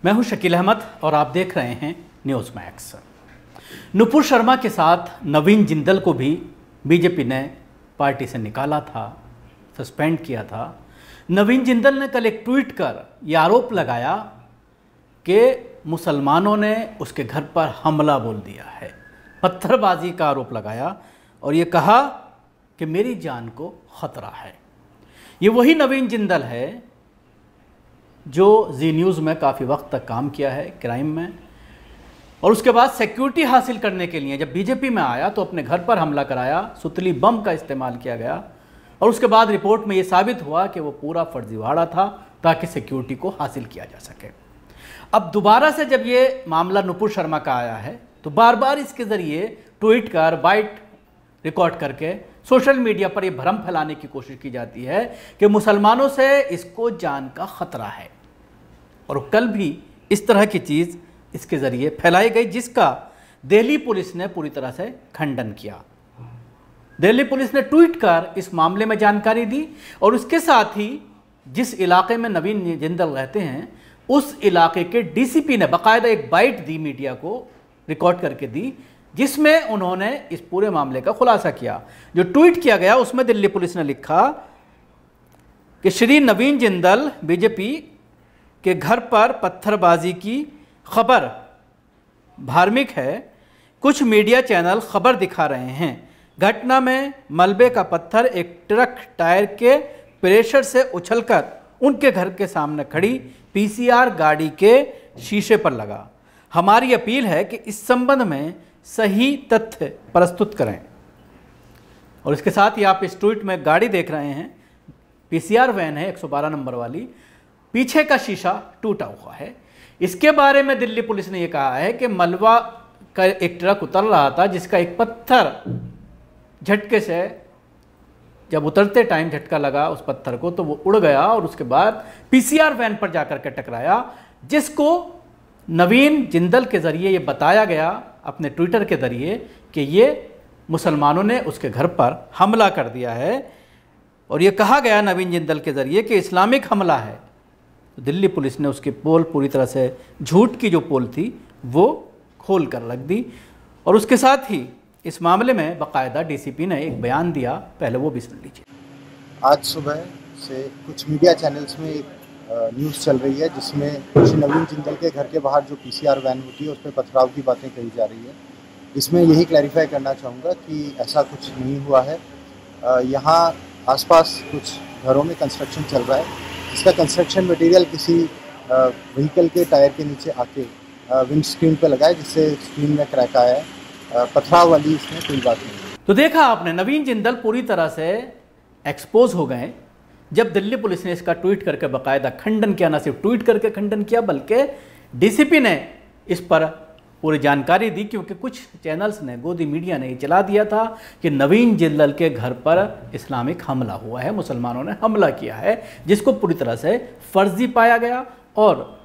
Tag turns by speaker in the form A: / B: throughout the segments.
A: मैं हूं शकील अहमद और आप देख रहे हैं न्यूज़ मैक्स। नुपुर शर्मा के साथ नवीन जिंदल को भी बीजेपी ने पार्टी से निकाला था, सस्पेंड किया था। नवीन जिंदल ने कल एक ट्वीट कर यह आरोप लगाया कि मुसलमानों ने उसके घर पर हमला बोल दिया है, पत्थरबाजी का आरोप लगाया और ये कहा कि मेरी जान को खतरा है। ये वही नवीन जिंदल है जो जी न्यूज़ में काफ़ी वक्त तक काम किया है क्राइम में, और उसके बाद सिक्योरिटी हासिल करने के लिए जब बीजेपी में आया तो अपने घर पर हमला कराया, सुतली बम का इस्तेमाल किया गया और उसके बाद रिपोर्ट में ये साबित हुआ कि वो पूरा फर्जीवाड़ा था ताकि सिक्योरिटी को हासिल किया जा सके। अब दोबारा से जब ये मामला नुपुर शर्मा का आया है तो बार बार इसके ज़रिए ट्वीट कर बाइट रिकॉर्ड करके सोशल मीडिया पर ये भ्रम फैलाने की कोशिश की जाती है कि मुसलमानों से इसको जान का खतरा है। और कल भी इस तरह की चीज़ इसके ज़रिए फैलाई गई जिसका दिल्ली पुलिस ने पूरी तरह से खंडन किया। दिल्ली पुलिस ने ट्वीट कर इस मामले में जानकारी दी और उसके साथ ही जिस इलाके में नवीन जिंदल रहते हैं उस इलाके के डीसीपी ने बाकायदा एक बाइट दी, मीडिया को रिकॉर्ड करके दी, जिसमें उन्होंने इस पूरे मामले का खुलासा किया। जो ट्वीट किया गया उसमें दिल्ली पुलिस ने लिखा कि श्री नवीन जिंदल बीजेपी के घर पर पत्थरबाजी की खबर धार्मिक है। कुछ मीडिया चैनल खबर दिखा रहे हैं। घटना में मलबे का पत्थर एक ट्रक टायर के प्रेशर से उछलकर उनके घर के सामने खड़ी पीसीआर गाड़ी के शीशे पर लगा। हमारी अपील है कि इस संबंध में सही तथ्य प्रस्तुत करें। और इसके साथ ही आप इस ट्वीट में गाड़ी देख रहे हैं, पीसीआर वैन है 112 नंबर वाली, पीछे का शीशा टूटा हुआ है। इसके बारे में दिल्ली पुलिस ने यह कहा है कि मलबा का एक ट्रक उतर रहा था जिसका एक पत्थर झटके से जब उतरते टाइम झटका लगा उस पत्थर को तो वो उड़ गया और उसके बाद पीसीआर वैन पर जाकर के टकराया, जिसको नवीन जिंदल के ज़रिए ये बताया गया अपने ट्विटर के ज़रिए कि ये मुसलमानों ने उसके घर पर हमला कर दिया है। और ये कहा गया नवीन जिंदल के ज़रिए कि इस्लामिक हमला है। तो दिल्ली पुलिस ने उसकी पोल पूरी तरह से झूठ की जो पोल थी वो खोल कर रख दी। और उसके साथ ही इस मामले में बाकायदा डीसीपी ने एक बयान दिया, पहले वो भी सुन लीजिए।
B: आज सुबह से कुछ मीडिया चैनल्स में एक न्यूज़ चल रही है जिसमें श्री नवीन जिंदल के घर के बाहर जो पीसीआर वैन होती है उस पर पथराव की बातें कही जा रही है। इसमें यही क्लैरिफाई करना चाहूँगा कि ऐसा कुछ नहीं हुआ है। यहाँ आसपास कुछ घरों में कंस्ट्रक्शन चल रहा है जिसका कंस्ट्रक्शन मटेरियल किसी व्हीकल के टायर के नीचे आके विंड स्क्रीन पर लगा है जिससे स्क्रीन में क्रैक आया है। पथराव वाली इसमें कोई बात नहीं।
A: तो देखा आपने, नवीन जिंदल पूरी तरह से एक्सपोज हो गए जब दिल्ली पुलिस ने इसका ट्वीट करके बाकायदा खंडन किया। न सिर्फ ट्वीट करके खंडन किया बल्कि डीसीपी ने इस पर पूरी जानकारी दी, क्योंकि कुछ चैनल्स ने, गोदी मीडिया ने ये चला दिया था कि नवीन जिंदल के घर पर इस्लामिक हमला हुआ है, मुसलमानों ने हमला किया है, जिसको पूरी तरह से फर्जी पाया गया। और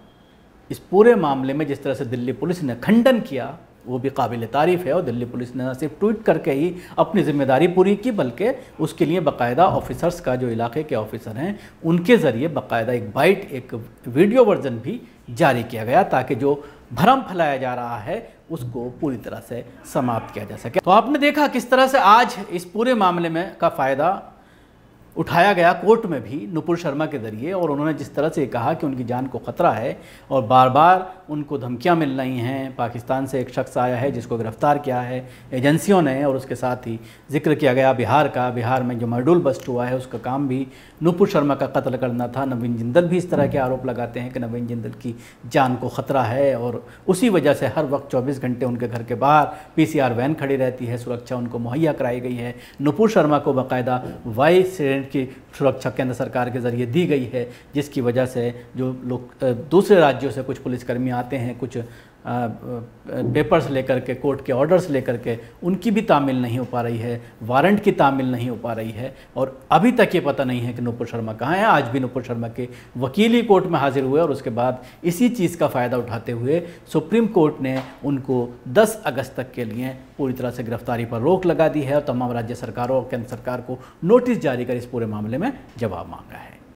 A: इस पूरे मामले में जिस तरह से दिल्ली पुलिस ने खंडन किया वो भी काबिल तारीफ़ है। और दिल्ली पुलिस ने न सिर्फ ट्वीट करके ही अपनी जिम्मेदारी पूरी की बल्कि उसके लिए बाकायदा ऑफिसर्स का, जो इलाके के ऑफिसर हैं, उनके ज़रिए बाकायदा एक बाइट, एक वीडियो वर्जन भी जारी किया गया ताकि जो भ्रम फैलाया जा रहा है उसको पूरी तरह से समाप्त किया जा सके। तो आपने देखा किस तरह से आज इस पूरे मामले में का फ़ायदा उठाया गया कोर्ट में भी नुपुर शर्मा के ज़रिए, और उन्होंने जिस तरह से कहा कि उनकी जान को ख़तरा है और बार बार उनको धमकियां मिल रही हैं। पाकिस्तान से एक शख्स आया है जिसको गिरफ़्तार किया है एजेंसियों ने, और उसके साथ ही जिक्र किया गया बिहार का, बिहार में जो मॉड्यूल बस्ट हुआ है उसका काम भी नुपुर शर्मा का कत्ल करना था। नवीन जिंदल भी इस तरह के आरोप लगाते हैं कि नवीन जिंदल की जान को ख़तरा है और उसी वजह से हर वक्त 24 घंटे उनके घर के बाहर पीसीआर वैन खड़ी रहती है, सुरक्षा उनको मुहैया कराई गई है। नुपुर शर्मा को बाकायदा वाइस की सुरक्षा केंद्र सरकार के ज़रिए दी गई है, जिसकी वजह से जो लोग दूसरे राज्यों से कुछ पुलिसकर्मी आते हैं, कुछ पेपर्स लेकर के, कोर्ट के ऑर्डर्स लेकर के, उनकी भी तामील नहीं हो पा रही है, वारंट की तामील नहीं हो पा रही है। और अभी तक ये पता नहीं है कि नुपुर शर्मा कहाँ है। आज भी नुपुर शर्मा के वकील ही कोर्ट में हाजिर हुए और उसके बाद इसी चीज़ का फ़ायदा उठाते हुए सुप्रीम कोर्ट ने उनको 10 अगस्त तक के लिए पूरी तरह से गिरफ्तारी पर रोक लगा दी है और तमाम राज्य सरकारों और केंद्र सरकार को नोटिस जारी कर इस पूरे मामले में जवाब मांगा है।